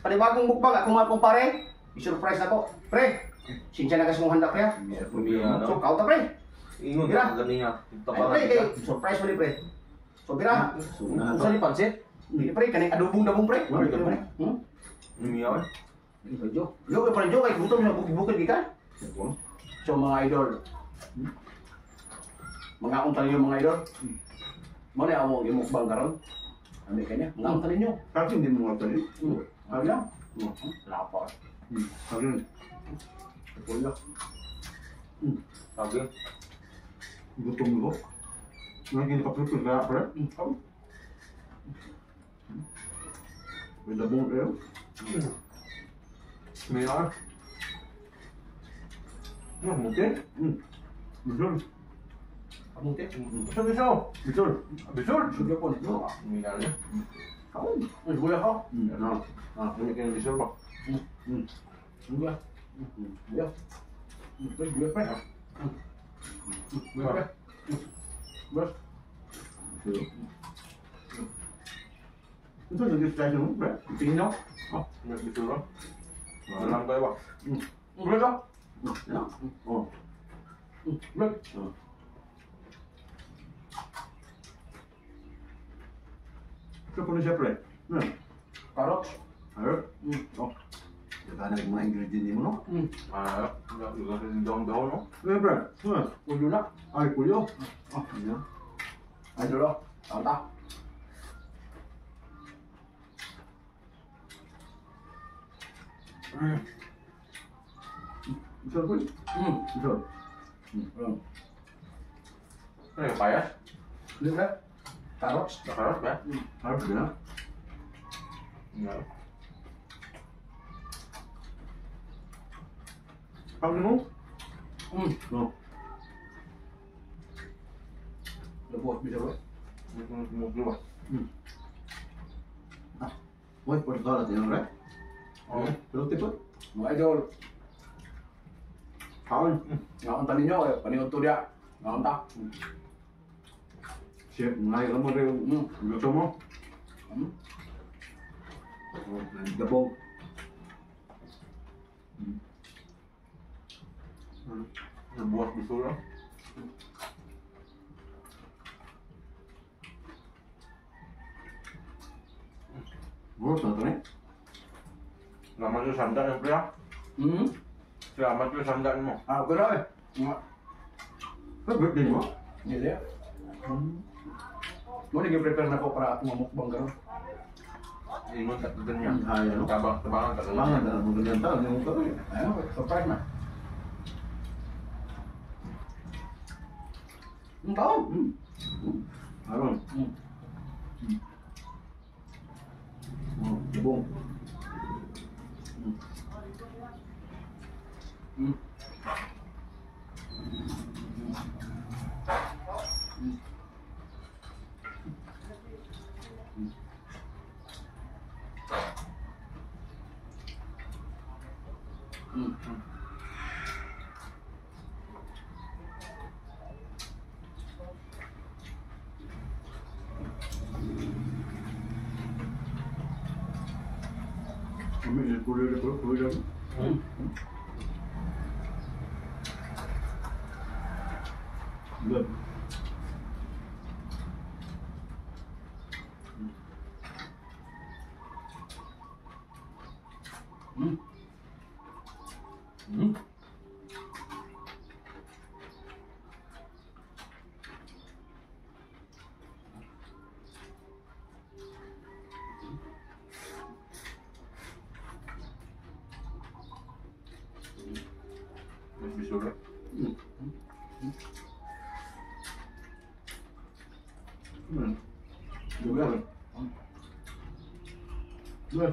panibagong mukbang ako mga kumpare. I-surprise na ko. Pre, sinsya na kasi mong handa pre ha. So, kauta pre. Ingon Bira. ka ganiya. Ay pre, kay surprise mo ni pre. So, bira. Usa ni pansit? Hindi pre, kanay adobong-dabong pre. Lumiyaw. Yo, yo pa jo kay gutom na bukid gikan. So mga idol. Mga unta ninyo mga idol. Mo na amo yung mukbang karon. Ami kanya, mga unta ninyo. Kasi hindi mo nga tali. Ano? Lapar. Ayun. Kuya. Sabi. Gutom mo. Ngayon ka prepare kaya pre. May labong kayo. Lumiyaw. Mungkin. Betul. Kamu teh. Bisa. Betul. Betul. Sudah pun. Lumiyaw. Kamu. Kuya ka. Nah. Ini kan bisa ba? Kuya. Ya. Kuya pre. Kuya pre. Bos. Betul. Itu jadi style mo, pre. Pino. Bisa ba? Malam kayo ba? Kuya ka. Ya. Oh. Look. Ito po na siya, pre. Carrots. Ayun. Oh. Diba na yung mga ingredient mo, no? Ah, juga di daun-daun no? Ayun, pre. Ulo na. Ay, kuyo. Oh, iya. Ay dulu. Tanta. Betul, pre. Betul. Ini payas. Ini kan carrots. Nakarat ba? Harus ya. Iya. Kamu mo? No. Lembut bisa buat. Mungkin ba? Woi, por todas las tienen, pre. Oh. Pero tipo, Mga idol. kawan. Ngaon tali nyo eh. Paniod to dia. Ngaon ta. Chef, ngayon mo rin luto mo. Gabong. Buat betul lah. Bos, nonton nih. Lama tu sandak yang pria. Selamat tu sandak mo. Ah, oke lah eh. Nggak. Kok gede mo? Ini dia. Mau prepare na ko para mukbang karon. Ingon tak tentunya. Ayo, no. Tebangan tak Semangat dalam mengenai tahun yang muka tuh. Ayo, surprise na. Tahu? Aron. Gabong. Ini kulit. Good. Bisa. Juga. Dua.